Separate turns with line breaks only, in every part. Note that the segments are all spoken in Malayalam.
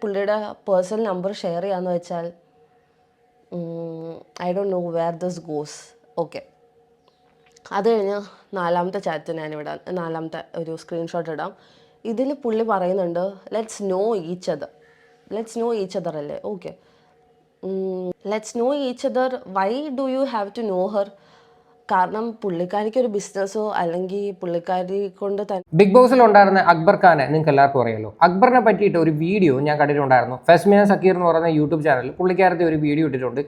പുള്ളിയുടെ പേഴ്സണൽ നമ്പർ ഷെയർ ചെയ്യാന്ന് വെച്ചാൽ I don't know where this goes. Okay, അത് കഴിഞ്ഞ് നാലാമത്തെ ചാറ്റ് ഞാനിവിടെ നാലാമത്തെ ഒരു സ്ക്രീൻഷോട്ട് ഇടാം. ഇതിൽ പുള്ളി പറയുന്നുണ്ട് ലെറ്റ്സ് നോ ഈച്ച് അതർ അല്ലേ? Okay, let's know each other. Why do you have to know her? കാരണം പുള്ളിക്കാരിക്ക് ഒരു ബിസിനസ്സോ അല്ലെങ്കിൽ പുള്ളിക്കാരി കൊണ്ട് തന്നെ.
ബിഗ് ബോസിൽ ഉണ്ടായിരുന്ന അക്ബർ ഖാനെ നിങ്ങൾക്ക് എല്ലാവർക്കും അറിയാലോ. അക്ബറിനെ പറ്റിയിട്ട് ഒരു വീഡിയോ ഞാൻ കണ്ടിട്ടുണ്ടായിരുന്നു. ഫെസ്മിന സക്കീർ എന്ന് പറയുന്ന യൂട്യൂബ് ചാനലിൽ പുള്ളിക്കാരത്തെ ഒരു വീഡിയോ ഇട്ടിട്ടുണ്ട്,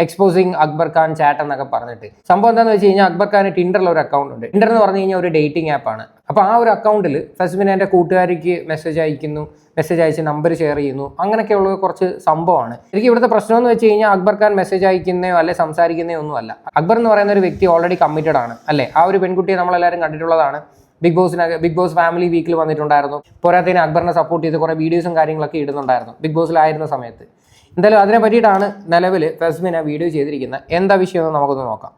എക്സ്പോസിങ് അക്ബർ ഖാൻ ചാറ്റ് എന്നൊക്കെ പറഞ്ഞിട്ട്. സംഭവം എന്താണെന്ന് വെച്ച് കഴിഞ്ഞാൽ അക്ബർ ഖാന് ടിൻഡറിൽ ഒരു അക്കൗണ്ട് ഉണ്ട്. ടിൻഡർ എന്ന് പറഞ്ഞു കഴിഞ്ഞാൽ ഒരു ഡേറ്റിംഗ് ആപ്പാണ്. അപ്പോൾ ആ ഒരു അക്കൗണ്ടിൽ ഫെസ്മിനെ കൂട്ടുകാരിക്ക് മെസ്സേജ് അയച്ച് നമ്പർ ഷെയർ ചെയ്യുന്നു. അങ്ങനെയൊക്കെയുള്ള കുറച്ച് സംഭവമാണ്. എനിക്ക് ഇവിടുത്തെ പ്രശ്നം എന്ന് വെച്ച് കഴിഞ്ഞാൽ അക്ബർ ഖാൻ മെസ്സേജ് അയക്കുന്നയോ അല്ലെ സംസാരിക്കുന്നയോ ഒന്നും അല്ല. അക്ബർ എന്ന് പറയുന്ന ഒരു വ്യക്തി ഓൾറെഡി കമ്മിറ്റഡ് ആണ് അല്ലേ? ആ ഒരു പെൺകുട്ടിയെ നമ്മളെല്ലാവരും കണ്ടിട്ടുള്ളതാണ്. ബിഗ് ബോസ് ഫാമിലി വീക്കിൽ വന്നിട്ടുണ്ടായിരുന്നു. പോരാത്തതിന് അക്ബറിനെ സപ്പോർട്ട് ചെയ്ത് കുറേ വീഡിയോസും കാര്യങ്ങളൊക്കെ ഇടുന്നുണ്ടായിരുന്നു ബിഗ് ബോസിലായിരുന്ന സമയത്ത്. എന്തായാലും അതിനെ പറ്റിയിട്ടാണ് നിലവിൽ ഫെസ്മിന വീഡിയോ ചെയ്തിരിക്കുന്നത്. എന്താ വിഷയമെന്ന് നമുക്കൊന്ന് നോക്കാം.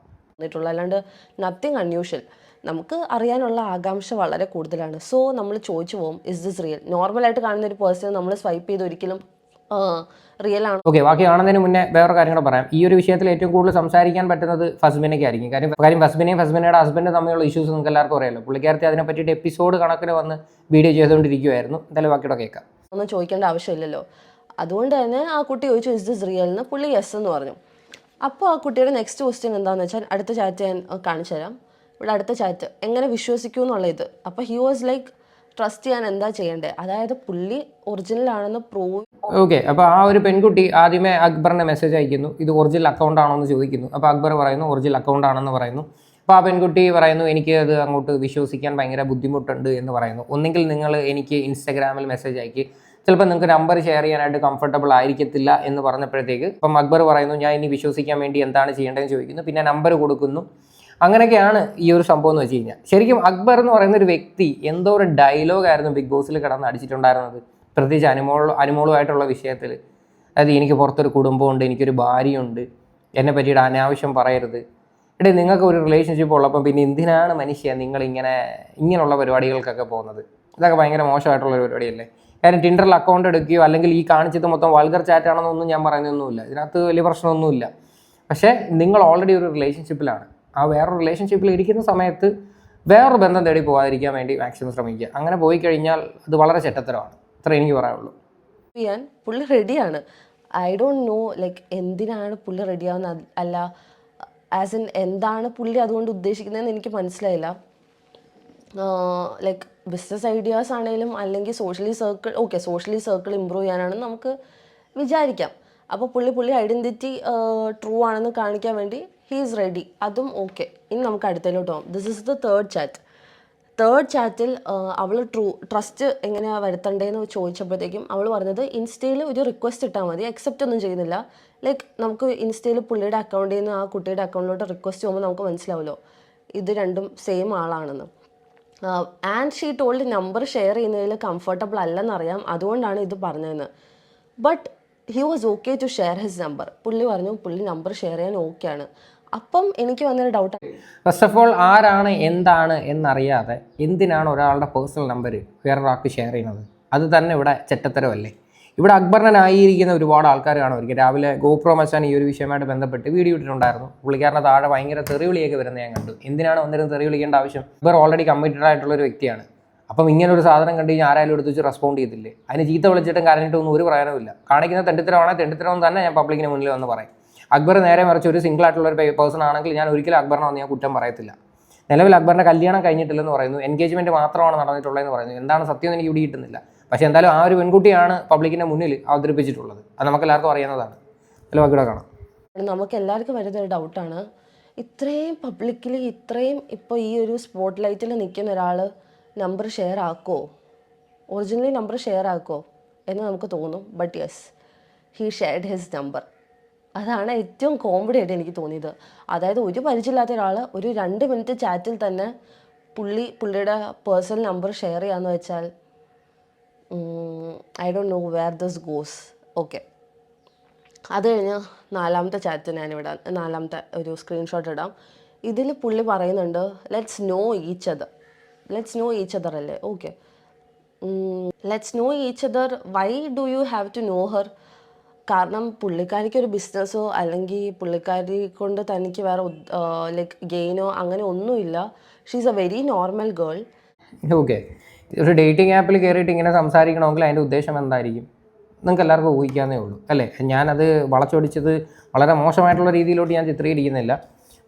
അല്ലാണ്ട് നത്തിങ് അൺയൂഷ്വൽ. നമുക്ക് അറിയാനുള്ള ആകാംക്ഷ വളരെ കൂടുതലാണ്. സോ നമ്മൾ ചോദിച്ചു പോകും, ഇസ് ദിസ് റിയൽ? നോർമലായിട്ട് കാണുന്ന ഒരു പേഴ്സൺ നമ്മൾ സ്വൈപ്പ് ചെയ്ത് ഒരിക്കലും റിയൽ ആണ്.
ഓക്കെ, ബാക്കി കാണുന്നതിന് മുന്നേ വേറെ കാര്യം കൂടെ പറയാം. ഈ ഒരു വിഷയത്തിൽ ഏറ്റവും കൂടുതൽ സംസാരിക്കാൻ പറ്റുന്നത് ഫസ്മിനയ്ക്കായിരിക്കും. കാര്യം ഫസ്മിനയും ഫസ്മിനയുടെ ഹസ്ബൻഡ് തമ്മിലുള്ള ഇഷ്യൂസ് നിങ്ങൾക്ക് എല്ലാവർക്കും അറിയാലോ. പുള്ളിക്കാരത്തെ അതിനെ പറ്റിയിട്ട് എപ്പിസോഡ് കണക്കിന് വന്ന് വീഡിയോ ചെയ്തുകൊണ്ടിരിക്കുമായിരുന്നു. എന്തായാലും ബാക്കിയുടെ കേൾക്കാം.
ഒന്നും ചോദിക്കേണ്ട ആവശ്യമില്ലല്ലോ. അതുകൊണ്ട് തന്നെ ആ കുട്ടി ചോദിച്ചു ഇസ് ദിസ് റിയൽ എന്ന്. പുള്ളി യെസ് എന്ന് പറഞ്ഞു. അപ്പോൾ ആ കുട്ടിയുടെ നെക്സ്റ്റ് ക്വസ്റ്റ്യൻ എന്താണെന്ന് വെച്ചാൽ, അടുത്ത ചാറ്റ് ഞാൻ കാണിച്ചു തരാം. ഇവിടെ അടുത്ത ചാറ്റ് എങ്ങനെ വിശ്വസിക്കൂ എന്നുള്ള ഇത്. അപ്പോൾ ഹി വാസ് ലൈക്ക് ട്രസ്റ്റ് ചെയ്യാൻ എന്താ ചെയ്യേണ്ടത്, അതായത് പുള്ളി ഒറിജിനൽ ആണെന്ന് പ്രൂവ്.
ഓക്കെ, അപ്പോൾ ആ ഒരു പെൺകുട്ടി ആദ്യമേ അക്ബറിനെ മെസ്സേജ് അയക്കുന്നു, ഇത് ഒറിജിനൽ അക്കൗണ്ട് ആണോ എന്ന് ചോദിക്കുന്നു. അപ്പോൾ അക്ബർ പറയുന്നു ഒറിജിനൽ അക്കൗണ്ട് ആണെന്ന് പറയുന്നു. അപ്പോൾ ആ പെൺകുട്ടി പറയുന്നു എനിക്ക് അത് അങ്ങോട്ട് വിശ്വസിക്കാൻ ഭയങ്കര ബുദ്ധിമുട്ടുണ്ട് എന്ന് പറയുന്നു. ഒന്നെങ്കിൽ നിങ്ങൾ എനിക്ക് ഇൻസ്റ്റാഗ്രാമിൽ മെസ്സേജ് അയക്കി, ചിലപ്പോൾ നിങ്ങൾക്ക് നമ്പർ ഷെയർ ചെയ്യാനായിട്ട് കംഫർട്ടബിൾ ആയിരിക്കത്തില്ല എന്ന് പറഞ്ഞപ്പോഴത്തേക്ക് അപ്പം അക്ബർ പറയുന്നു ഞാൻ ഇനി വിശ്വസിക്കാൻ വേണ്ടി എന്താണ് ചെയ്യേണ്ടതെന്ന് ചോദിക്കുന്നു. പിന്നെ നമ്പർ കൊടുക്കുന്നു. അങ്ങനെയൊക്കെയാണ് ഈ ഒരു സംഭവം എന്ന് വെച്ച് കഴിഞ്ഞാൽ. ശരിക്കും അക്ബർ എന്ന് പറയുന്ന ഒരു വ്യക്തി എന്തോ ഒരു ഡയലോഗായിരുന്നു ബിഗ് ബോസിൽ കിടന്ന് അടിച്ചിട്ടുണ്ടായിരുന്നത്, പ്രത്യേകിച്ച് അനുമോളുമായിട്ടുള്ള വിഷയത്തിൽ. അതായത് എനിക്ക് പുറത്തൊരു കുടുംബമുണ്ട്, എനിക്കൊരു ഭാര്യയുണ്ട്, എന്നെ പറ്റിയിട്ട് അനാവശ്യം പറയരുത്. എടേ, നിങ്ങൾക്ക് ഒരു റിലേഷൻഷിപ്പ് ഉള്ളപ്പം പിന്നെ എന്തിനാണ് മനുഷ്യ ഇങ്ങനെയുള്ള പരിപാടികൾക്കൊക്കെ പോകുന്നത്? ഇതൊക്കെ ഭയങ്കര മോശമായിട്ടുള്ളൊരു പരിപാടിയല്ലേ? കാര്യം ടിൻഡറിൽ അക്കൗണ്ട് എടുക്കുകയോ അല്ലെങ്കിൽ ഈ കാണിച്ചത് മൊത്തം വൾഗർ ചാറ്റ് ആണെന്നൊന്നും ഞാൻ പറയുന്നൊന്നുമില്ല. ഇതിനകത്ത് വലിയ പ്രശ്നമൊന്നുമില്ല. പക്ഷേ നിങ്ങൾ ഓൾറെഡി ഒരു റിലേഷൻഷിപ്പിലാണ്. ആ വേറൊരു റിലേഷൻഷിപ്പിൽ ഇരിക്കുന്ന സമയത്ത് വേറൊരു ബന്ധം തേടി പോകാതിരിക്കാൻ വേണ്ടി മാക്സിമം ശ്രമിക്കുക. അങ്ങനെ പോയി കഴിഞ്ഞാൽ അത് വളരെ ചെറ്റത്തരമാണ്. ഇത്ര എനിക്ക് പറയാനുള്ളൂ.
ചെയ്യാൻ പുള്ളി റെഡിയാണ്. ഐ ഡോണ്ട് നോ ലൈക്ക് എന്തിനാണ് പുള്ളി റെഡിയാവുന്ന, അല്ല ആസ് ഇൻ എന്താണ് പുള്ളി അതുകൊണ്ട് ഉദ്ദേശിക്കുന്നതെന്ന് എനിക്ക് മനസ്സിലായില്ല. ലൈക്ക് ബിസിനസ് ഐഡിയാസ് ആണെങ്കിലും അല്ലെങ്കിൽ സോഷ്യലി സർക്കിൾ ഇമ്പ്രൂവ് ചെയ്യാനാണെന്ന് നമുക്ക് വിചാരിക്കാം. അപ്പോൾ പുള്ളി ഐഡൻറ്റിറ്റി ട്രൂ ആണെന്ന് കാണിക്കാൻ വേണ്ടി ഹീ ഈസ് റെഡി. അതും ഓക്കെ. ഇനി നമുക്ക് അടുത്തതിലോട്ട് പോകാം. ദിസ് ഇസ് ദ തേർഡ് ചാറ്റിൽ അവൾ ട്രസ്റ്റ് എങ്ങനെയാണ് വരുത്തണ്ടേന്ന് ചോദിച്ചപ്പോഴത്തേക്കും അവൾ പറഞ്ഞത് ഇൻസ്റ്റയിൽ ഒരു റിക്വസ്റ്റ് ഇട്ടാൽ മതി, അക്സെപ്റ്റ് ഒന്നും ചെയ്യുന്നില്ല. ലൈക്ക് നമുക്ക് ഇൻസ്റ്റയിൽ പുള്ളിയുടെ അക്കൗണ്ടിൽ നിന്ന് ആ കുട്ടിയുടെ അക്കൗണ്ടിലോട്ട് റിക്വസ്റ്റ് പോകുമ്പോൾ നമുക്ക് മനസ്സിലാവുമല്ലോ ഇത് രണ്ടും സെയിം ആളാണെന്ന്. And she told number share ചെയ്യുന്നതിൽ കംഫർട്ടബിൾ അല്ലെന്നറിയാം, അതുകൊണ്ടാണ് ഇത് പറഞ്ഞതെന്ന്. But he was okay to share his number. പുള്ളി പറഞ്ഞു പുള്ളി നമ്പർ ഷെയർ ചെയ്യാൻ ഓക്കെയാണ്. അപ്പം എനിക്ക് വന്നൊരു ഡൗട്ടാണ്,
ഫസ്റ്റ് ഓഫ് ഓൾ ആരാണ് എന്താണ് എന്നറിയാതെ എന്തിനാണ് ഒരാളുടെ പേഴ്സണൽ നമ്പർ വേറൊരാൾക്ക് ഷെയർ ചെയ്യുന്നത്? അത് തന്നെ ഇവിടെ ചെറ്റത്തരമല്ലേ? ഇവിടെ അക്ബറിനായിരിക്കുന്ന ഒരുപാട് ആൾക്കാർ കാണുമായിരിക്കും. രാവിലെ ഗോപ്രോ മച്ചാൻ ഈ ഒരു വിഷയമായിട്ട് ബന്ധപ്പെട്ട് വീഡിയോ ഇട്ടിട്ടുണ്ടായിരുന്നു. പുള്ളിക്കാരൻ്റെ താഴെ ഭയങ്കര തെറിവിളിയൊക്കെ വരുന്നത് ഞാൻ കണ്ടു. എന്തിനാണ് വന്നിരുന്ന് തെറി വിളിക്കേണ്ട ആവശ്യം? അക്ബർ ഓൾറെഡി കമ്മിറ്റഡ് ആയിട്ടുള്ളൊരു വ്യക്തിയാണ്. അപ്പം ഇങ്ങനെ ഒരു സാധനം കണ്ടു കഴിഞ്ഞാൽ ആരായാലും എടുത്ത് വെച്ച് റെസ്പോണ്ട് ചെയ്തില്ലേ? അതിന് ചീത്ത വിളിച്ചിട്ടും കരഞ്ഞിട്ടൊന്നും ഒരു പ്രയോജനമില്ല. കാണിക്കുന്ന തെണ്ടിത്തരവും തന്നെ ഞാൻ പബ്ലിക്കിന് മുന്നിൽ വന്ന് പറയും. അക്ബർ നേരെ മറിച്ച് ഒരു സിംഗിൾ ആയിട്ടുള്ള ഒരു പേഴ്സൺ ആണെങ്കിൽ ഞാൻ ഒരിക്കലും അക്ബറിനെ വന്ന് ഞാൻ കുറ്റം പറയത്തില്ല. നിലവിൽ അക്ബറിൻ്റെ കല്യാണം കഴിഞ്ഞിട്ടില്ലെന്ന് പറയുന്നു, എൻഗേജ്മെൻറ്റ് മാത്രമാണ് നടന്നിട്ടുള്ളതെന്ന് പറയുന്നു. എന്താണ് സത്യം എനിക്ക് ഇവിടെ കിട്ടുന്നില്ല. പക്ഷേ എന്തായാലും ആ ഒരു പെൺകുട്ടിയാണ് പബ്ലിക്കിൻ്റെ മുന്നിൽ അവതരിപ്പിച്ചിട്ടുള്ളത്. അത് നമുക്ക് എല്ലാവർക്കും അറിയുന്നതാണ്. അല്ല, ബാക്കിയുടെ കാണാം.
നമുക്ക് എല്ലാവർക്കും വരുന്നൊരു ഡൗട്ടാണ്, ഇത്രയും പബ്ലിക്കലി ഇത്രയും ഇപ്പോൾ ഈ ഒരു സ്പോട്ട് ലൈറ്റിൽ നിൽക്കുന്ന ഒരാൾ നമ്പർ ഷെയർ ആക്കുമോ? ഒറിജിനലി നമ്പർ ഷെയർ ആക്കുമോ എന്ന് നമുക്ക് തോന്നും. But yes, he shared his number. അതാണ് ഏറ്റവും കോമഡി ആയിട്ട് എനിക്ക് തോന്നിയത്. അതായത് ഒരു പരിചയമില്ലാത്ത ഒരാൾ ഒരു 2 മിനിറ്റ് ചാറ്റിൽ തന്നെ പുള്ളിയുടെ പേഴ്സണൽ നമ്പർ ഷെയർ ചെയ്യാന്ന് വെച്ചാൽ I don't know where this goes. Okay, അത് കഴിഞ്ഞ് നാലാമത്തെ ചാറ്റ് ഞാനിവിടെ നാലാമത്തെ ഒരു സ്ക്രീൻഷോട്ട് ഇടാം. ഇതിൽ പുള്ളി പറയുന്നുണ്ട് ലെറ്റ്സ് നോ ഈച്ച് അതർ അല്ലേ? Okay, let's know each other. Why do you have to know her? കാരണം പുള്ളിക്കാരിക്ക് ഒരു ബിസിനസ്സോ അല്ലെങ്കിൽ പുള്ളിക്കാരി കൊണ്ട് തനിക്ക് വേറെ ലൈക്ക് ഗെയിനോ അങ്ങനെ ഒന്നുമില്ല. She is A very normal girl.
Okay, ഒരു ഡേറ്റിംഗ് ആപ്പിൽ കയറിയിട്ട് ഇങ്ങനെ സംസാരിക്കണമെങ്കിൽ അതിൻ്റെ ഉദ്ദേശം എന്തായിരിക്കും നിങ്ങൾക്ക് എല്ലാവർക്കും ഊഹിക്കാവുന്നേ ഉള്ളൂ അല്ലേ. ഞാനത് വളച്ചൊടിച്ചത് വളരെ മോശമായിട്ടുള്ള രീതിയിലോട്ട് ഞാൻ ചിത്രീകരിക്കുന്നില്ല.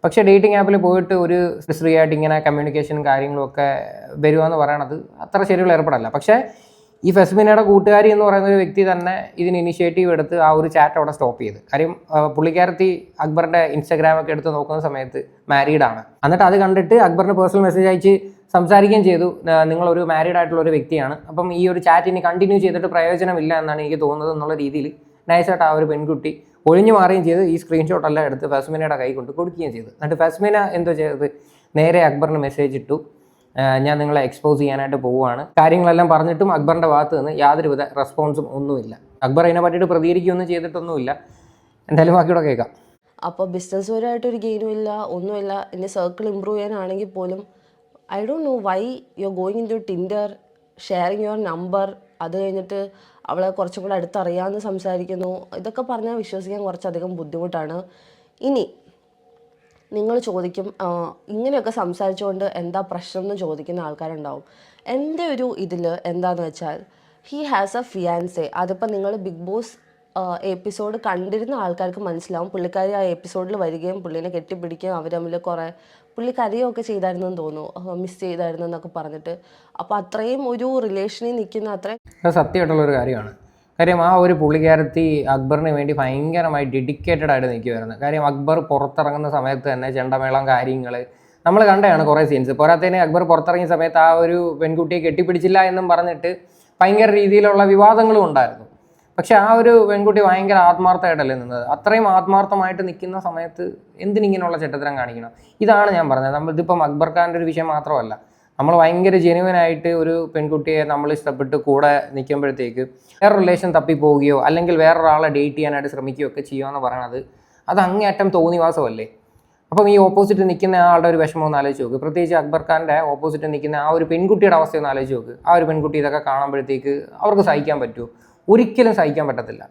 പക്ഷേ ഡേറ്റിംഗ് ആപ്പിൽ പോയിട്ട് ഒരു സ്ത്രീയായിട്ട് ഇങ്ങനെ കമ്മ്യൂണിക്കേഷനും കാര്യങ്ങളും ഒക്കെ വരിക എന്ന് പറയണത് അത്ര ശരിയുള്ള ഏർപ്പെടല്ല. പക്ഷേ ഈ ഫെസ്മിനയുടെ കൂട്ടുകാരി എന്ന് പറയുന്ന ഒരു വ്യക്തി തന്നെ ഇതിന് ഇനിഷ്യേറ്റീവ് എടുത്ത് ആ ഒരു ചാറ്റ് അവിടെ സ്റ്റോപ്പ് ചെയ്ത്. കാര്യം പുള്ളിക്കാരത്തി അക്ബറിൻ്റെ ഇൻസ്റ്റാഗ്രാമൊക്കെ എടുത്ത് നോക്കുന്ന സമയത്ത് മാരീഡാണ്. എന്നിട്ട് അത് കണ്ടിട്ട് അക്ബറിന് പേഴ്സണൽ മെസ്സേജ് അയച്ച് സംസാരിക്കുകയും ചെയ്തു, നിങ്ങളൊരു മാരീഡ് ആയിട്ടുള്ള ഒരു വ്യക്തിയാണ്, അപ്പം ഈ ഒരു ചാറ്റ് ഇനി കണ്ടിന്യൂ ചെയ്തിട്ട് പ്രയോജനമില്ല എന്നാണ് എനിക്ക് തോന്നുന്നത് എന്നുള്ള രീതിയിൽ നൈസായിട്ട് ആ ഒരു പെൺകുട്ടി ഒഴിഞ്ഞു മാറുകയും ചെയ്ത് ഈ സ്ക്രീൻഷോട്ടെല്ലാം എടുത്ത് ഫെസ്മിനയുടെ കൈ കൊണ്ട് കൊടുക്കുകയും ചെയ്തു. എന്നിട്ട് ഫെസ്മിന എന്തോ ചെയ്തത്, നേരെ അക്ബറിന് മെസ്സേജ് ഇട്ടു, ഞാൻ നിങ്ങളെ എക്സ്പോസ് ചെയ്യാനായിട്ട് പോവുകയാണ്. കാര്യങ്ങളെല്ലാം പറഞ്ഞിട്ടും അക്ബറിൻ്റെ ഭാഗത്ത് നിന്ന് യാതൊരുവിധ റെസ്പോൺസും ഒന്നുമില്ല. അക്ബർ അതിനെ പറ്റിയിട്ട് പ്രതികരിക്കുകയൊന്നും ചെയ്തിട്ടൊന്നുമില്ല. എന്തായാലും ബാക്കിയോടെ കേൾക്കാം.
അപ്പോൾ ബിസിനസ് പരമായിട്ടൊരു ഗെയിനും ഇല്ല, ഒന്നുമില്ല. ഇനി സർക്കിൾ ഇമ്പ്രൂവ് ചെയ്യാനാണെങ്കിൽ പോലും I don't know why you are going into Tinder, sharing your number. അത് കഴിഞ്ഞിട്ട് അവളെ കുറച്ചും കൂടെ അടുത്തറിയാമെന്ന് സംസാരിക്കുന്നു. ഇതൊക്കെ പറഞ്ഞാൽ വിശ്വസിക്കാൻ കുറച്ചധികം ബുദ്ധിമുട്ടാണ്. ഇനി നിങ്ങൾ ചോദിക്കും, ഇങ്ങനെയൊക്കെ സംസാരിച്ചുകൊണ്ട് എന്താ പ്രശ്നം എന്ന് ചോദിക്കുന്ന ആൾക്കാരുണ്ടാവും. എൻ്റെ ഒരു ഇതിൽ എന്താണെന്ന് വെച്ചാൽ, ഹീ ഹാസ് എ ഫിയാൻസെ. അതിപ്പോൾ നിങ്ങൾ ബിഗ് ബോസ് എപ്പിസോഡ് കണ്ടിരുന്ന ആൾക്കാർക്ക് മനസ്സിലാവും. പുള്ളിക്കാരി ആ എപ്പിസോഡിൽ വരികയും പുള്ളിനെ കെട്ടിപ്പിടിക്കുകയും അവർ തമ്മിൽ കുറേ പുള്ളി കരയൊക്കെ ചെയ്തായിരുന്നെന്ന് തോന്നുന്നു, മിസ് ചെയ്തായിരുന്നു എന്നൊക്കെ പറഞ്ഞിട്ട്. അപ്പോൾ അത്രയും ഒരു റിലേഷനിൽ നിൽക്കുന്ന അത്രയും
സത്യമായിട്ടുള്ളൊരു കാര്യമാണ്. കാര്യം ആ ഒരു പുള്ളിക്കാരത്തി അക്ബറിന് വേണ്ടി ഭയങ്കരമായി ഡെഡിക്കേറ്റഡ് ആയിട്ട് നിൽക്കുമായിരുന്നു. കാര്യം അക്ബർ പുറത്തിറങ്ങുന്ന സമയത്ത് തന്നെ ചെണ്ടമേളം കാര്യങ്ങൾ നമ്മൾ കണ്ടതാണ് കുറേ സീൻസ്. പോരാത്തതിന് അക്ബർ പുറത്തിറങ്ങിയ സമയത്ത് ആ ഒരു പെൺകുട്ടിയെ കെട്ടിപ്പിടിച്ചില്ല എന്നും പറഞ്ഞിട്ട് ഭയങ്കര രീതിയിലുള്ള വിവാദങ്ങളും ഉണ്ടായിരുന്നു. പക്ഷെ ആ ഒരു പെൺകുട്ടി ഭയങ്കര ആത്മാർത്ഥമായിട്ടല്ലേ നിന്നത്. അത്രയും ആത്മാർത്ഥമായിട്ട് നിൽക്കുന്ന സമയത്ത് എന്തിനിങ്ങനെയുള്ള ചെറ്റത്തരം കാണിക്കണം? ഇതാണ് ഞാൻ പറഞ്ഞത്. നമ്മളിതിപ്പം അക്ബർ ഖാൻ്റെ ഒരു വിഷയം മാത്രമല്ല, നമ്മൾ ഭയങ്കര ജെന്യുവനായിട്ട് ഒരു പെൺകുട്ടിയെ നമ്മൾ ഇഷ്ടപ്പെട്ട് കൂടെ നിൽക്കുമ്പോഴത്തേക്ക് വേറെ റിലേഷൻ തപ്പിപ്പോവുകയോ അല്ലെങ്കിൽ വേറൊരാളെ ഡേറ്റ് ചെയ്യാനായിട്ട് ശ്രമിക്കുകയോ ഒക്കെ ചെയ്യുമെന്ന് പറയണത് അത് അങ്ങേയറ്റം തോന്നിവാസമല്ലേ. അപ്പം ഈ ഓപ്പോസിറ്റ് നിൽക്കുന്ന ആളുടെ ഒരു വിഷമം ഒന്ന് ആലോചിച്ച് നോക്ക്. പ്രത്യേകിച്ച് അക്ബർ ഖാൻ്റെ ഓപ്പോസിറ്റ് നിൽക്കുന്ന ആ ഒരു പെൺകുട്ടിയുടെ അവസ്ഥയൊന്ന് ആലോചിച്ച് നോക്ക്. ആ ഒരു പെൺകുട്ടി ഇതൊക്കെ കാണുമ്പോഴത്തേക്ക് അവർക്ക് സഹിക്കാൻ പറ്റുമോ? ഒരിക്കലും സഹിക്കാൻ പറ്റത്തില്ല.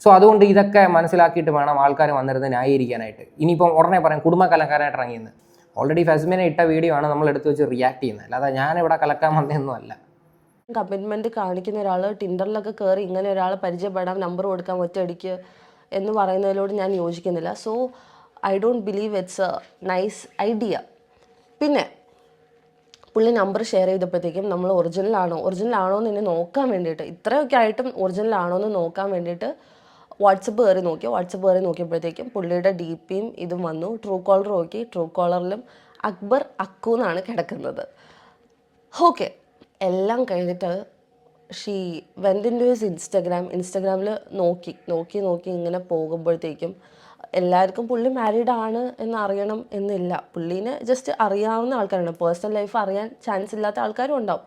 സോ അതുകൊണ്ട് ഇതൊക്കെ മനസ്സിലാക്കിയിട്ട് വേണം ആൾക്കാർ വന്നിരുന്ന് ന്യായീകരിക്കാനായിട്ട്. ഇനിയിപ്പം ഉടനെ പറയാം കുടുംബ കലക്കാനായിട്ട് ഇറങ്ങിയെന്ന്. ഓൾറെഡി ഫെസ്മിനെ ഇട്ട വീഡിയോ ആണ് നമ്മൾ എടുത്ത് വെച്ച് റിയാക്ട് ചെയ്യുന്നത്, അല്ലാതെ ഞാനിവിടെ കലക്കാൻ വന്നതൊന്നും അല്ല.
കമ്മിറ്റ്മെൻറ്റ് കാണിക്കുന്ന ഒരാൾ ടിൻഡറിലൊക്കെ കയറി ഇങ്ങനെ ഒരാൾ പരിചയപ്പെടാൻ നമ്പർ കൊടുക്കാൻ ഒറ്റയടിക്ക് എന്ന് പറയുന്നതിലോട് ഞാൻ യോജിക്കുന്നില്ല. So I don't believe it's A nice idea. പിന്നെ പുള്ളി നമ്പർ ഷെയർ ചെയ്തപ്പോഴത്തേക്കും നമ്മൾ ഒറിജിനൽ ആണോ എന്ന് എന്നെ നോക്കാൻ വേണ്ടിയിട്ട്, ഇത്രയൊക്കെ ആയിട്ടും ഒറിജിനൽ ആണോ എന്ന് നോക്കാൻ വേണ്ടിയിട്ട് വാട്സപ്പ് കയറി നോക്കിയപ്പോഴത്തേക്കും പുള്ളിയുടെ ഡി പിയും ഇതും വന്നു. ട്രൂ കോളർ നോക്കി, ട്രൂ കോളറിലും അക്ബർ അക്കു എന്നാണ് കിടക്കുന്നത്. ഓക്കെ, എല്ലാം കഴിഞ്ഞിട്ട് she went into his ഇൻസ്റ്റഗ്രാമിൽ നോക്കി ഇങ്ങനെ പോകുമ്പോഴത്തേക്കും എല്ലാവർക്കും പുള്ളി മാരീഡ് ആണ് എന്നറിയണം എന്നില്ല. പുള്ളീനെ ജസ്റ്റ് അറിയാവുന്ന ആൾക്കാരാണ്, പേഴ്സണൽ ലൈഫ് അറിയാൻ ചാൻസ് ഇല്ലാത്ത ആൾക്കാരും ഉണ്ടാവും.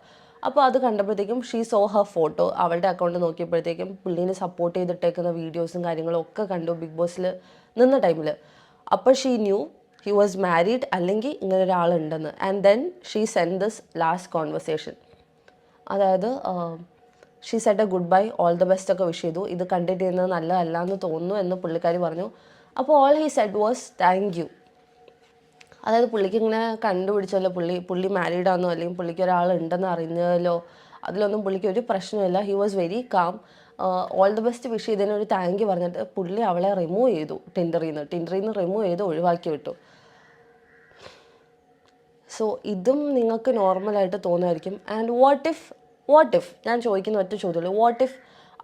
അപ്പോൾ അത് കണ്ടപ്പോഴത്തേക്കും ഷീ സോ ഹർ ഫോട്ടോ. അവളുടെ അക്കൗണ്ട് നോക്കിയപ്പോഴത്തേക്കും പുള്ളീനെ സപ്പോർട്ട് ചെയ്തിട്ടേക്കുന്ന വീഡിയോസും കാര്യങ്ങളും ഒക്കെ കണ്ടു ബിഗ് ബോസിൽ നിന്ന ടൈമിൽ. അപ്പോൾ she knew he was married, അല്ലെങ്കിൽ ഇങ്ങനെ ഒരാളുണ്ടെന്ന്. And then she send this last conversation. അതായത് she said a goodbye, all the best ഒക്കെ വിഷ് ചെയ്തു. ഇത് കണ്ടിട്ട് ചെയ്യുന്നത് നല്ലതല്ല എന്ന് തോന്നുന്നു എന്ന് പുള്ളിക്കാരി പറഞ്ഞു. അപ്പോൾ all he said was thank you. അതായത് പുള്ളിക്ക് ഇങ്ങനെ കണ്ടുപിടിച്ചല്ലോ പുള്ളി മാരീഡാണെന്നോ അല്ലെങ്കിൽ പുള്ളിക്ക് ഒരാളുണ്ടെന്ന് അറിഞ്ഞല്ലോ, അതിലൊന്നും പുള്ളിക്ക് ഒരു പ്രശ്നമില്ല. He was very calm. All the best wish ചെയ്തതിന് ഒരു താങ്ക് യു പറഞ്ഞിട്ട് പുള്ളി അവളെ റിമൂവ് ചെയ്തു, ടിൻഡറിൽ നിന്ന് റിമൂവ് ചെയ്ത് ഒഴിവാക്കി വിട്ടു. സോ ഇതും നിങ്ങൾക്ക് നോർമലായിട്ട് തോന്നുമായിരിക്കും. ആൻഡ് വാട്ട് ഇഫ് ഞാൻ ചോദിക്കുന്ന ഒറ്റ ചോദ്യമുള്ളൂ, വാട്ട് ഇഫ്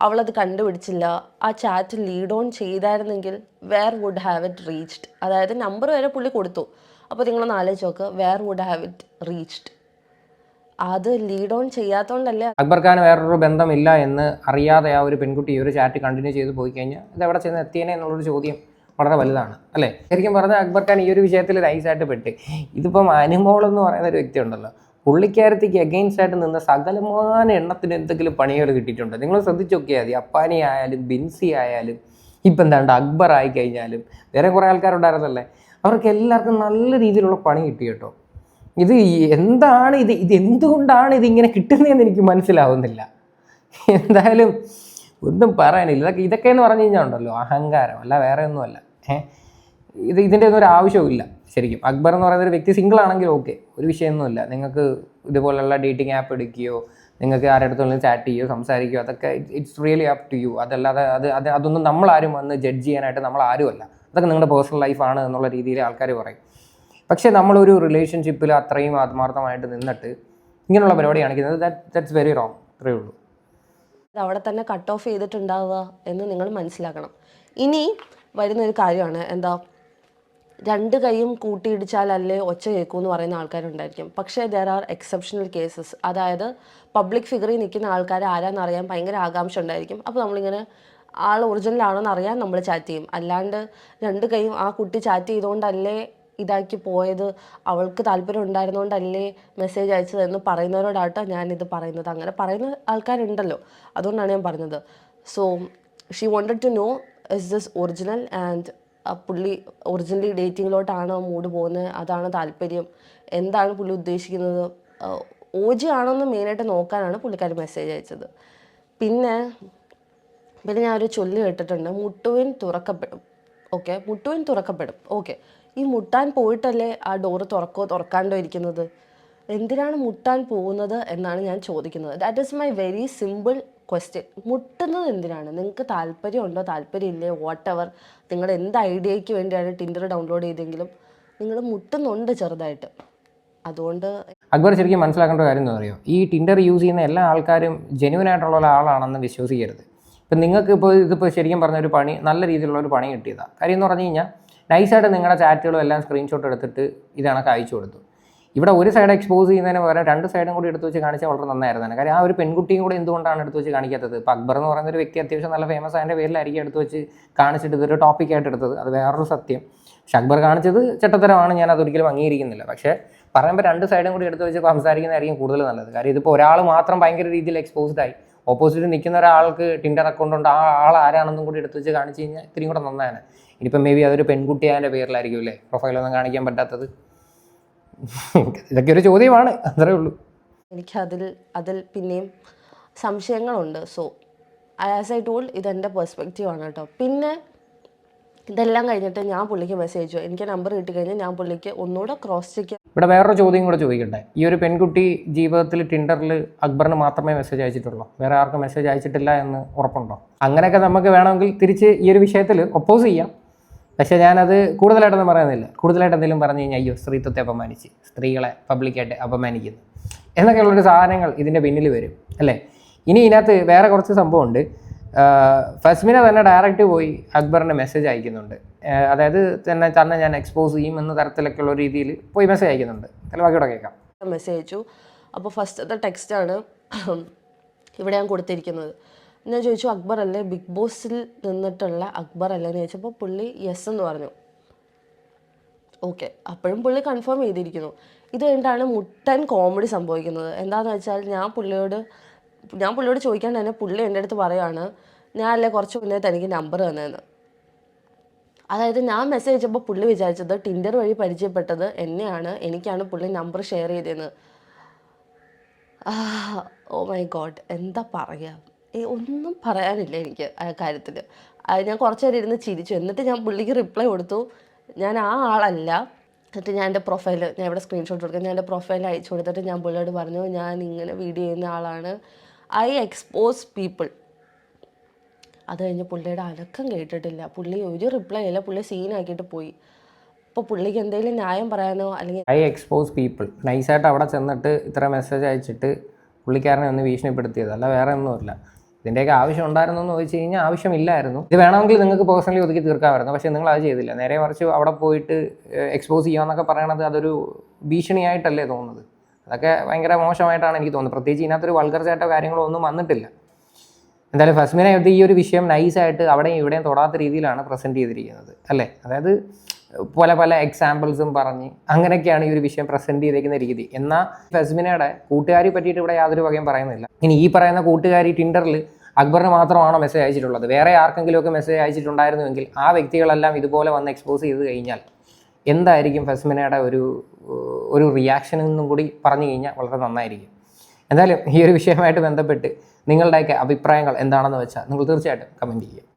അവളത് കണ്ടുപിടിച്ചില്ല, ആ ചാറ്റ് ലീഡ് ഓൺ ചെയ്തായിരുന്നെങ്കിൽ where would have it reached? അതായത് നമ്പർ വരെ പുള്ളി കൊടുത്തു. അപ്പോൾ നിങ്ങളൊന്ന് ആലോചിച്ച് നോക്ക്, where would have it reached? അത് ലീഡ് ഓൺ ചെയ്യാത്തതുകൊണ്ടല്ലേ.
അക്ബർ ഖാൻ വേറൊരു ബന്ധമില്ല എന്ന് അറിയാതെ ആ ഒരു പെൺകുട്ടി ഈ ഒരു ചാറ്റ് കണ്ടിന്യൂ ചെയ്ത് പോയി കഴിഞ്ഞാൽ ഇത് എവിടെ ചെന്ന് എത്തിയേനെ എന്നുള്ളൊരു ചോദ്യം വളരെ വലുതാണ് അല്ലേ. ശരിക്കും പറഞ്ഞാൽ അക്ബർ ഖാൻ ഈ ഒരു വിഷയത്തിൽ നൈസായിട്ട് പെട്ട്. ഇതിപ്പം അനുമോൾ എന്ന് പറയുന്ന ഒരു വ്യക്തി ഉണ്ടല്ലോ, പുള്ളിക്കാരത്തേക്ക് അഗെയിൻസ്റ്റ് ആയിട്ട് നിന്ന് സകലമായ എണ്ണത്തിന് എന്തെങ്കിലും പണികൾ കിട്ടിയിട്ടുണ്ട്. നിങ്ങൾ ശ്രദ്ധിച്ച് നോക്കിയാൽ മതി. അപ്പാനി ആയാലും ബിൻസി ആയാലും ഇപ്പം എന്താണ്ട് അക്ബർ ആയി കഴിഞ്ഞാലും വേറെ കുറേ ആൾക്കാരുണ്ടായിരുന്നല്ലേ, അവർക്ക് എല്ലാവർക്കും നല്ല രീതിയിലുള്ള പണി കിട്ടി കേട്ടോ. ഇത് എന്താണ് ഇത് എന്തുകൊണ്ടാണ് ഇതിങ്ങനെ കിട്ടുന്നതെന്ന് എനിക്ക് മനസ്സിലാവുന്നില്ല. എന്തായാലും ഒന്നും പറയാനില്ല. ഇതൊക്കെ എന്ന് പറഞ്ഞു കഴിഞ്ഞാൽ ഉണ്ടല്ലോ അഹങ്കാരം, അല്ല വേറെ ഒന്നുമല്ല. ഇതിൻ്റെ ഒന്നും ഒരു ആവശ്യമില്ല ശരിക്കും. അക്ബർ എന്ന് പറയുന്ന ഒരു വ്യക്തി സിംഗിൾ ആണെങ്കിൽ ഓക്കെ, ഒരു വിഷയമൊന്നുമില്ല. നിങ്ങൾക്ക് ഇതുപോലുള്ള ഡേറ്റിംഗ് ആപ്പ് എടുക്കുകയോ നിങ്ങൾക്ക് ആരുടെ അടുത്തുള്ള ചാറ്റ് ചെയ്യുകയോ സംസാരിക്കുകയോ അതൊക്കെ it's really up to you. അതല്ലാതെ അതൊന്നും നമ്മളാരും വന്ന് ജഡ്ജ് ചെയ്യാനായിട്ട് നമ്മളാരുമല്ല. അതൊക്കെ നിങ്ങളുടെ പേഴ്സണൽ ലൈഫാണ് എന്നുള്ള രീതിയിൽ ആൾക്കാർ പറയും. പക്ഷേ നമ്മളൊരു റിലേഷൻഷിപ്പിൽ അത്രയും ആത്മാർത്ഥമായിട്ട് നിന്നിട്ട് ഇങ്ങനെയുള്ള പരിപാടി കാണിക്കുന്നത് ദാറ്റ്സ് വെരി റോങ്. അത്രയേ ഉള്ളൂ.
അവിടെ തന്നെ കട്ട് ഓഫ് ചെയ്തിട്ടുണ്ടാവുക എന്ന് നിങ്ങൾ മനസ്സിലാക്കണം. ഇനി വരുന്നൊരു കാര്യമാണ് എന്താ, രണ്ട് കൈയും കൂട്ടിയിടിച്ചാലല്ലേ ഒച്ച കേൾക്കൂ എന്ന് പറയുന്ന ആൾക്കാരുണ്ടായിരിക്കും. പക്ഷേ ദർ ആർ എക്സെപ്ഷണൽ കേസസ്. അതായത് പബ്ലിക് ഫിഗറിൽ നിൽക്കുന്ന ആൾക്കാർ ആരാന്നറിയാൻ ഭയങ്കര ആകാംക്ഷ ഉണ്ടായിരിക്കും. അപ്പോൾ നമ്മളിങ്ങനെ ആൾ ഒറിജിനൽ ആണോ എന്നറിയാൻ നമ്മൾ ചാറ്റ് ചെയ്യും. അല്ലാണ്ട് രണ്ട് കൈയും ആ കുട്ടി ചാറ്റ് ചെയ്തുകൊണ്ടല്ലേ ഇതാക്കി പോയത്, അവൾക്ക് താല്പര്യം ഉണ്ടായിരുന്നുകൊണ്ടല്ലേ മെസ്സേജ് അയച്ചതെന്ന് പറയുന്നവരോടാട്ടോ ഞാനിത് പറയുന്നത്. അങ്ങനെ പറയുന്ന ആൾക്കാരുണ്ടല്ലോ, അതുകൊണ്ടാണ് ഞാൻ പറഞ്ഞത്. So she wanted to know is this original and പുള്ളി ഒറിജിനലി ഡേറ്റിങ്ങിലോട്ടാണോ മൂഡ് പോകുന്നത്, അതാണ് താല്പര്യം, എന്താണ് പുള്ളി ഉദ്ദേശിക്കുന്നത്, OG ആണോ എന്ന് മെയിനായിട്ട് നോക്കാനാണ് പുള്ളിക്കാരി മെസ്സേജ് അയച്ചത്. പിന്നെ ഞാനൊരു ചൊല്ല് കേട്ടിട്ടുണ്ട്, മുട്ടുവിൻ തുറക്കപ്പെടും. ഓക്കെ, മുട്ടുവിൻ തുറക്കപ്പെടും. ഓക്കെ, ഈ മുട്ടാൻ പോയിട്ടല്ലേ ആ ഡോറ് തുറക്കാണ്ടോ ഇരിക്കുന്നത്? എന്തിനാണ് മുട്ടാൻ പോകുന്നത് എന്നാണ് ഞാൻ ചോദിക്കുന്നത്. That is my very simple question. മുട്ടുന്നത് എന്തിനാണ്? നിങ്ങൾക്ക് താല്പര്യമുണ്ടോ താല്പര്യമില്ലേ വാട്ട് എവർ, നിങ്ങളുടെ എന്ത് ഐഡിയയ്ക്ക് വേണ്ടിയാണ് ടിൻഡർ ഡൗൺലോഡ് ചെയ്തെങ്കിലും നിങ്ങൾ മുട്ടുന്നുണ്ട് ചെറുതായിട്ട്. അതുകൊണ്ട്
അക്ബർ ശരിക്കും മനസ്സിലാക്കേണ്ട കാര്യം എന്താ പറയുക, ഈ ടിൻഡർ യൂസ് ചെയ്യുന്ന എല്ലാ ആൾക്കാരും ജെന്യൂൻ ആയിട്ടുള്ള ഒരാളാണെന്ന് വിശ്വസിക്കരുത്. ഇപ്പം നിങ്ങൾക്ക് ഇതിപ്പോൾ ശരിക്കും പറഞ്ഞൊരു പണി, നല്ല രീതിയിലുള്ള ഒരു പണി കിട്ടിയതാണ്. കാര്യം എന്ന് പറഞ്ഞു കഴിഞ്ഞാൽ നൈസായിട്ട് നിങ്ങളുടെ ചാറ്റുകളും എല്ലാം സ്ക്രീൻഷോട്ട് എടുത്തിട്ട് ഇതണക്ക് അയച്ചു കൊടുത്തു. ഇവിടെ ഒരു സൈഡ് എക്സ്പോസ് ചെയ്യുന്നതിന് പകരം രണ്ട് സൈഡും കൂടി എടുത്ത് വെച്ച് കാണിച്ചാൽ വളരെ നന്നായിരുന്നു. കാര്യം ആ ഒരു പെൺകുട്ടിയും കൂടെ എന്തുകൊണ്ടാണ് എടുത്ത് വെച്ച് കാണിക്കാത്തത്? ഇപ്പോൾ അക്ബർ എന്ന് പറയുന്ന ഒരു വ്യക്തി അത്യാവശ്യം നല്ല ഫേമസ് ആയതിൻ്റെ പേരിലായിരിക്കും എടുത്ത് വെച്ച് കാണിച്ചിട്ട് ഇതൊരു ടോപ്പിക്കായിട്ട് എടുത്തത്. അത് വേറൊരു സത്യം. പക്ഷെ അക്ബർ കാണിച്ചത് ചെട്ടത്തരമാണ്, ഞാൻ അതൊരിക്കലും അംഗീകരിക്കുന്നില്ല. പക്ഷേ പറയുമ്പോൾ രണ്ട് സൈഡും കൂടി എടുത്ത് വെച്ച് സംസാരിക്കുന്നതായിരിക്കും കൂടുതൽ നല്ലത്. കാര്യം ഇതിപ്പോൾ ഒരാൾ മാത്രം ഭയങ്കര രീതിയിൽ എക്സ്പോസ്ഡ് ആയി, ഓപ്പോസിറ്റ് നിൽക്കുന്ന ഒരാൾക്ക് ടിൻഡർ അക്കൗണ്ട് ഉണ്ട്, ആ ആൾ ആരാണെന്നും കൂടി എടുത്ത് വെച്ച് കാണിച്ച് കഴിഞ്ഞാൽ ഇത്തിരി കൂടെ നന്നാണ്. ഇനിയിപ്പം മേ ബി അതൊരു പെൺകുട്ടി അതിൻ്റെ പേരിലായിരിക്കും അല്ലേ പ്രൊഫൈലൊന്നും കാണിക്കാൻ പറ്റാത്തത്. ഇതൊക്കെ ഒരു ചോദ്യമാണ്, അത്രേ ഉള്ളൂ.
എനിക്ക് അതിൽ പിന്നെയും സംശയങ്ങളുണ്ട്. സോ ആസ് ഐ ടോൾഡ്, ഇതെൻ്റെ പെർസ്പെക്റ്റീവ് ആണ് കേട്ടോ. പിന്നെ ഇതെല്ലാം കഴിഞ്ഞിട്ട് ഞാൻ പുള്ളിക്ക് മെസ്സേജ് അയച്ചു. എനിക്ക് നമ്പർ കിട്ടിക്കഴിഞ്ഞാൽ ഞാൻ പുള്ളിക്ക് ഒന്നുകൂടെ ക്രോസ് ചെക്ക്.
ഇവിടെ വേറൊരു ചോദ്യം കൂടെ ചോദിക്കട്ടെ. ഈ ഒരു പെൺകുട്ടി ജീവിതത്തിൽ ടിൻഡറിൽ അക്ബറിന് മാത്രമേ മെസ്സേജ് അയച്ചിട്ടുള്ളൂ, വേറെ ആർക്കും മെസ്സേജ് അയച്ചിട്ടില്ല എന്ന് ഉറപ്പുണ്ടോ? അങ്ങനെയൊക്കെ നമുക്ക് വേണമെങ്കിൽ തിരിച്ച് ഈ ഒരു വിഷയത്തിൽ ഒപ്പോസ് ചെയ്യാം. പക്ഷേ ഞാനത് കൂടുതലായിട്ടൊന്നും പറയുന്നില്ല. കൂടുതലായിട്ട് എന്തെങ്കിലും പറഞ്ഞു കഴിഞ്ഞാൽ അയ്യോ സ്ത്രീത്വത്തെ അപമാനിച്ച്, സ്ത്രീകളെ പബ്ലിക്കായിട്ട് അപമാനിക്കുന്നു എന്നൊക്കെയുള്ളൊരു സാധനങ്ങൾ ഇതിൻ്റെ പിന്നിൽ വരും അല്ലേ. ഇനി ഇതിനകത്ത് വേറെ കുറച്ച് സംഭവമുണ്ട്. ഫസ്മിന തന്നെ ഡയറക്റ്റ് പോയി അക്ബറിന് മെസ്സേജ് അയക്കുന്നുണ്ട്. അതായത് തന്നെ ഞാൻ എക്സ്പോസ് ചെയ്യും എന്ന തരത്തിലൊക്കെയുള്ള രീതിയിൽ പോയി മെസ്സേജ് അയക്കുന്നുണ്ട്. ബാക്കിയോടെ കേൾക്കാം.
മെസ്സേജ് അയച്ചു. അപ്പോൾ ഫസ്റ്റത്തെ ടെക്സ്റ്റാണ് ഇവിടെ ഞാൻ കൊടുത്തിരിക്കുന്നത്. ഞാൻ ചോദിച്ചു അക്ബർ അല്ലേ, ബിഗ് ബോസിൽ നിന്നിട്ടുള്ള അക്ബർ അല്ലേ എന്ന് ചോദിച്ചപ്പോൾ പുള്ളി യെസ് എന്ന് പറഞ്ഞു. ഓക്കെ, അപ്പോഴും പുള്ളി കൺഫേം ചെയ്തിരിക്കുന്നു. ഇത് കഴിഞ്ഞിട്ടാണ് മുട്ടൻ കോമഡി സംഭവിക്കുന്നത്. എന്താണെന്ന് വെച്ചാൽ ഞാൻ പുള്ളിയോട് ചോദിക്കാണ്ട് തന്നെ പുള്ളി എൻ്റെ അടുത്ത് പറയുകയാണ്, ഞാനല്ലേ കുറച്ച് മുന്നേ തനിക്ക് നമ്പർ തന്നതെന്ന്. അതായത് ഞാൻ മെസ്സേജ് അയച്ചപ്പോൾ പുള്ളി വിചാരിച്ചത് ടിൻഡർ വഴി പരിചയപ്പെട്ടത് എന്നെയാണ്, എനിക്കാണ് പുള്ളി നമ്പർ ഷെയർ ചെയ്തതെന്ന്. ഓ മൈ ഗോഡ്, എന്താ പറയുക, ഒന്നും പറയാനില്ല എനിക്ക് ആ കാര്യത്തിൽ. ഞാൻ കുറച്ച് നേരം ഇരുന്ന് ചിരിച്ചു. എന്നിട്ട് ഞാൻ പുള്ളിക്ക് റിപ്ലൈ കൊടുത്തു, ഞാൻ ആ ആളല്ല. എന്നിട്ട് ഞാൻ എൻ്റെ പ്രൊഫൈൽ, ഞാൻ ഇവിടെ സ്ക്രീൻഷോട്ട് കൊടുക്കാം, ഞാൻ എൻ്റെ പ്രൊഫൈൽ അയച്ചു കൊടുത്തിട്ട് ഞാൻ പുള്ളിയോട് പറഞ്ഞു, ഞാൻ ഇങ്ങനെ വീഡിയോ ചെയ്യുന്ന ആളാണ്, ഐ എക്സ്പോസ് പീപ്പിൾ. അത് കഴിഞ്ഞ് പുള്ളിയുടെ അനക്കം കേട്ടിട്ടില്ല. പുള്ളി ഒരു റിപ്ലൈ ഇല്ല, പുള്ളി സീനാക്കിയിട്ട് പോയി. അപ്പോൾ പുള്ളിക്ക് എന്തെങ്കിലും ന്യായം പറയാനോ അല്ലെങ്കിൽ
ഐ എക്സ്പോസ് പീപ്പിൾ നൈസായിട്ട് അവിടെ ചെന്നിട്ട് ഇത്ര മെസ്സേജ് അയച്ചിട്ട് പുള്ളിക്കാരനെ ഒന്ന് ഭീഷണിപ്പെടുത്തിയത്, അല്ല വേറെ ഒന്നുമില്ല. ഇതിൻ്റെയൊക്കെ ആവശ്യം ഉണ്ടായിരുന്നു എന്ന് ചോദിച്ചു കഴിഞ്ഞാൽ ആവശ്യമില്ലായിരുന്നു. ഇത് വേണമെങ്കിൽ നിങ്ങൾക്ക് പേഴ്സണലി ഒതുക്കി തീർക്കാമായിരുന്നു. പക്ഷേ നിങ്ങൾ അത് ചെയ്തില്ല. നേരെ മറിച്ച് അവിടെ പോയിട്ട് എക്സ്പോസ് ചെയ്യാമെന്നൊക്കെ പറയണത് അതൊരു ഭീഷണിയായിട്ടല്ലേ തോന്നുന്നത്. അതൊക്കെ ഭയങ്കര മോശമായിട്ടാണ് എനിക്ക് തോന്നുന്നത്. പ്രത്യേകിച്ച് ഇതിനകത്തൊരു വൾഗർ ചാട്ടോ കാര്യങ്ങളോ ഒന്നും വന്നിട്ടില്ല. എന്തായാലും ഫസ്മിനെ ഈ ഒരു വിഷയം നൈസായിട്ട് അവിടെയും ഇവിടെയും തൊടാത്ത രീതിയിലാണ് പ്രസൻറ്റ് ചെയ്തിരിക്കുന്നത് അല്ലേ. അതായത് പല എക്സാമ്പിൾസും പറഞ്ഞ് അങ്ങനെയൊക്കെയാണ് ഈ ഒരു വിഷയം പ്രസൻറ്റ് ചെയ്തേക്കുന്ന രീതി. എന്നാൽ ഫസ്മിനയുടെ കൂട്ടുകാരി പറ്റിയിട്ട് ഇവിടെ യാതൊരു വകയും പറയുന്നില്ല. ഇനി ഈ പറയുന്ന കൂട്ടുകാരി ടിൻഡറിൽ അക്ബറിന് മാത്രമാണോ മെസ്സേജ് അയച്ചിട്ടുള്ളത്? വേറെ ആർക്കെങ്കിലുമൊക്കെ മെസ്സേജ് അയച്ചിട്ടുണ്ടായിരുന്നുവെങ്കിൽ ആ വ്യക്തികളെല്ലാം ഇതുപോലെ വന്ന് എക്സ്പോസ് ചെയ്ത് കഴിഞ്ഞാൽ എന്തായിരിക്കും ഫസ്മിനയുടെ ഒരു റിയാക്ഷൻ എന്നും കൂടി പറഞ്ഞു കഴിഞ്ഞാൽ വളരെ നന്നായിരിക്കും. എന്തായാലും ഈ ഒരു വിഷയമായിട്ട് ബന്ധപ്പെട്ട് നിങ്ങളുടെയൊക്കെ അഭിപ്രായങ്ങൾ എന്താണെന്ന് വെച്ചാൽ നിങ്ങൾ തീർച്ചയായിട്ടും കമൻറ്റ് ചെയ്യുക.